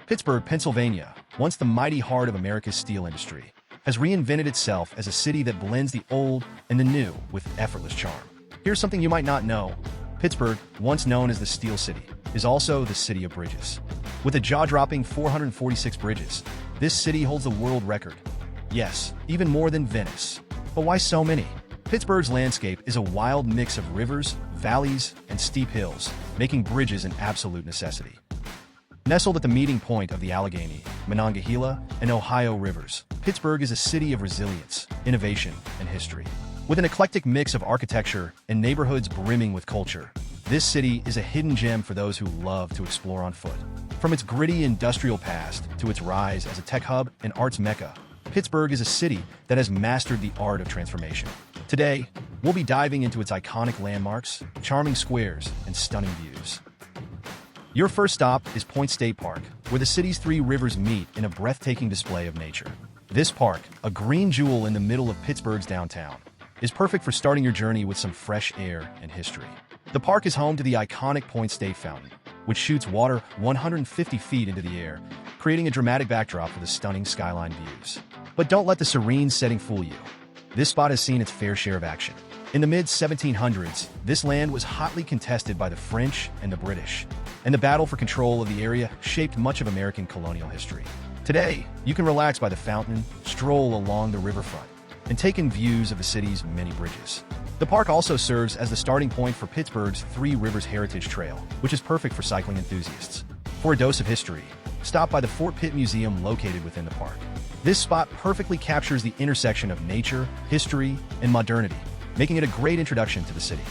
Pittsburgh, Pennsylvania, once the mighty heart of America's steel industry, has reinvented itself as a city that blends the old and the new with effortless charm. Here's something you might not know. Pittsburgh, once known as the Steel City, is also the city of bridges. With a jaw-dropping 446 bridges, this city holds the world record. Yes, even more than Venice. But why so many? Pittsburgh's landscape is a wild mix of rivers, valleys, and steep hills, making bridges an absolute necessity. Nestled at the meeting point of the Allegheny, Monongahela, and Ohio rivers, Pittsburgh is a city of resilience, innovation, and history. With an eclectic mix of architecture and neighborhoods brimming with culture, this city is a hidden gem for those who love to explore on foot. From its gritty industrial past to its rise as a tech hub and arts mecca, Pittsburgh is a city that has mastered the art of transformation. Today, we'll be diving into its iconic landmarks, charming squares, and stunning views. Your first stop is Point State Park, where the city's three rivers meet in a breathtaking display of nature. This park, a green jewel in the middle of Pittsburgh's downtown, is perfect for starting your journey with some fresh air and history. The park is home to the iconic Point State Fountain, which shoots water 150 feet into the air, creating a dramatic backdrop for the stunning skyline views. But don't let the serene setting fool you. This spot has seen its fair share of action. In the mid-1700s, this land was hotly contested by the French and the British, and the battle for control of the area shaped much of American colonial history. Today, you can relax by the fountain, stroll along the riverfront, and take in views of the city's many bridges. The park also serves as the starting point for Pittsburgh's Three Rivers Heritage Trail, which is perfect for cycling enthusiasts. For a dose of history, stop by the Fort Pitt Museum located within the park. This spot perfectly captures the intersection of nature, history, and modernity, making it a great introduction to the city.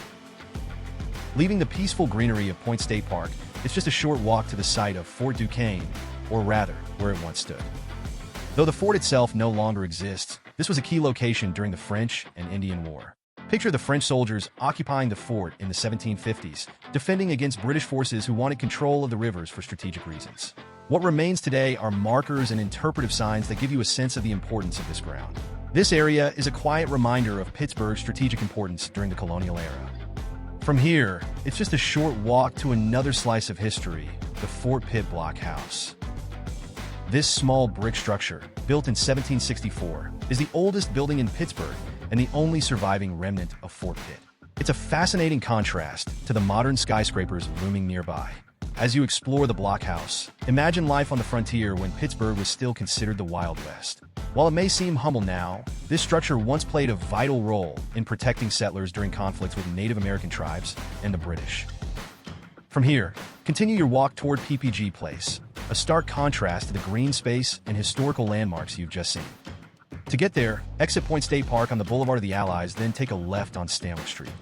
Leaving the peaceful greenery of Point State Park, it's just a short walk to the site of Fort Duquesne, or rather, where it once stood. Though the fort itself no longer exists, this was a key location during the French and Indian War. Picture the French soldiers occupying the fort in the 1750s, defending against British forces who wanted control of the rivers for strategic reasons. What remains today are markers and interpretive signs that give you a sense of the importance of this ground. This area is a quiet reminder of Pittsburgh's strategic importance during the colonial era. From here, it's just a short walk to another slice of history, the Fort Pitt Block House. This small brick structure, built in 1764, is the oldest building in Pittsburgh and the only surviving remnant of Fort Pitt. It's a fascinating contrast to the modern skyscrapers looming nearby. As you explore the blockhouse, imagine life on the frontier when Pittsburgh was still considered the Wild West. While it may seem humble now, this structure once played a vital role in protecting settlers during conflicts with Native American tribes and the British. From here, continue your walk toward PPG Place, a stark contrast to the green space and historical landmarks you've just seen. To get there, exit Point State Park on the Boulevard of the Allies, then take a left on Stanley Street.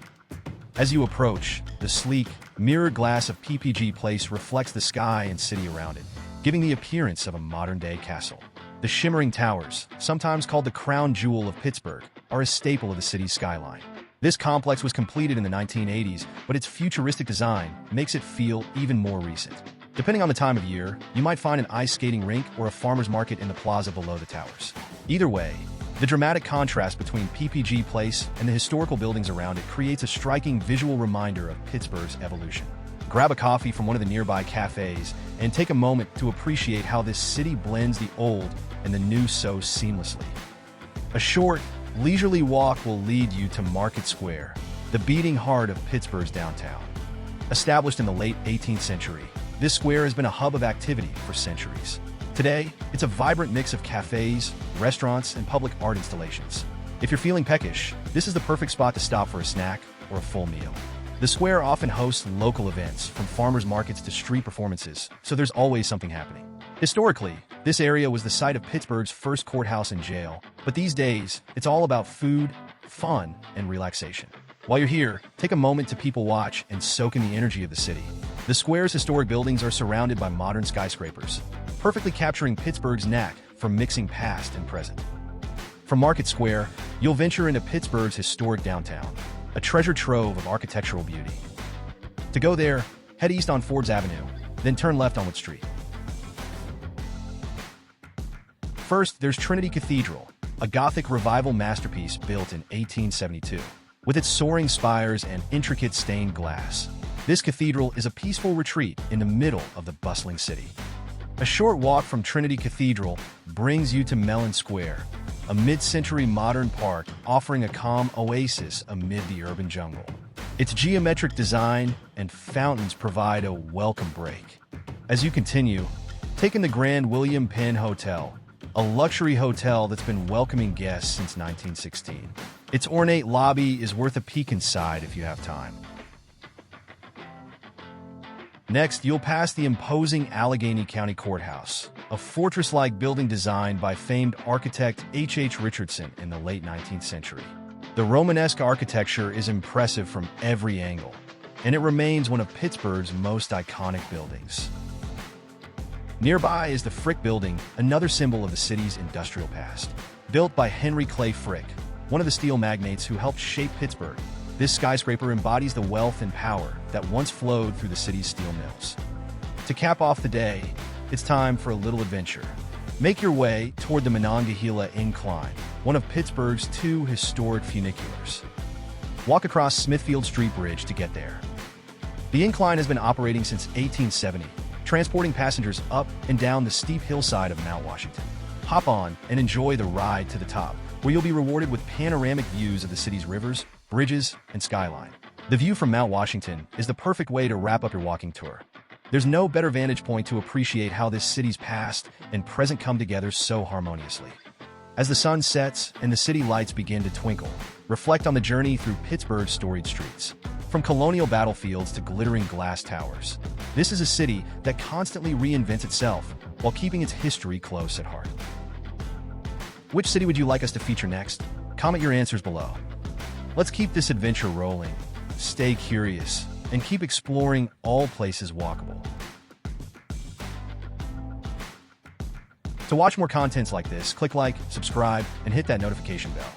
As you approach, the sleek, mirrored glass of PPG Place reflects the sky and city around it, giving the appearance of a modern-day castle. The shimmering towers, sometimes called the crown jewel of Pittsburgh, are a staple of the city's skyline. This complex was completed in the 1980s, but its futuristic design makes it feel even more recent. Depending on the time of year, you might find an ice skating rink or a farmer's market in the plaza below the towers. Either way, the dramatic contrast between PPG Place and the historical buildings around it creates a striking visual reminder of Pittsburgh's evolution. Grab a coffee from one of the nearby cafes and take a moment to appreciate how this city blends the old and the new so seamlessly. A short, leisurely walk will lead you to Market Square, the beating heart of Pittsburgh's downtown. Established in the late 18th century, this square has been a hub of activity for centuries. Today, it's a vibrant mix of cafes, restaurants, and public art installations. If you're feeling peckish, this is the perfect spot to stop for a snack or a full meal. The square often hosts local events, from farmers markets to street performances, so there's always something happening. Historically, this area was the site of Pittsburgh's first courthouse and jail, but these days, it's all about food, fun, and relaxation. While you're here, take a moment to people watch and soak in the energy of the city. The square's historic buildings are surrounded by modern skyscrapers, perfectly capturing Pittsburgh's knack for mixing past and present. From Market Square, you'll venture into Pittsburgh's historic downtown, a treasure trove of architectural beauty. To go there, head east on Forbes Avenue, then turn left on Wood Street. First, there's Trinity Cathedral, a Gothic revival masterpiece built in 1872. With its soaring spires and intricate stained glass, this cathedral is a peaceful retreat in the middle of the bustling city. A short walk from Trinity Cathedral brings you to Mellon Square, a mid-century modern park offering a calm oasis amid the urban jungle. Its geometric design and fountains provide a welcome break. As you continue, take in the Grand William Penn Hotel, a luxury hotel that's been welcoming guests since 1916. Its ornate lobby is worth a peek inside if you have time. Next, you'll pass the imposing Allegheny County Courthouse, a fortress-like building designed by famed architect H. Richardson in the late 19th century. The Romanesque architecture is impressive from every angle, and it remains one of Pittsburgh's most iconic buildings. Nearby is the Frick Building, another symbol of the city's industrial past. Built by Henry Clay Frick, one of the steel magnates who helped shape Pittsburgh, this skyscraper embodies the wealth and power that once flowed through the city's steel mills. To cap off the day, it's time for a little adventure. Make your way toward the Monongahela Incline, one of Pittsburgh's two historic funiculars. Walk across Smithfield Street Bridge to get there. The incline has been operating since 1870, transporting passengers up and down the steep hillside of Mount Washington. Hop on and enjoy the ride to the top, where you'll be rewarded with panoramic views of the city's rivers, bridges, and skyline. The view from Mount Washington is the perfect way to wrap up your walking tour. There's no better vantage point to appreciate how this city's past and present come together so harmoniously. As the sun sets and the city lights begin to twinkle, reflect on the journey through Pittsburgh's storied streets. From colonial battlefields to glittering glass towers, this is a city that constantly reinvents itself while keeping its history close at heart. Which city would you like us to feature next? Comment your answers below. Let's keep this adventure rolling, stay curious, and keep exploring all places walkable. To watch more contents like this, click like, subscribe, and hit that notification bell.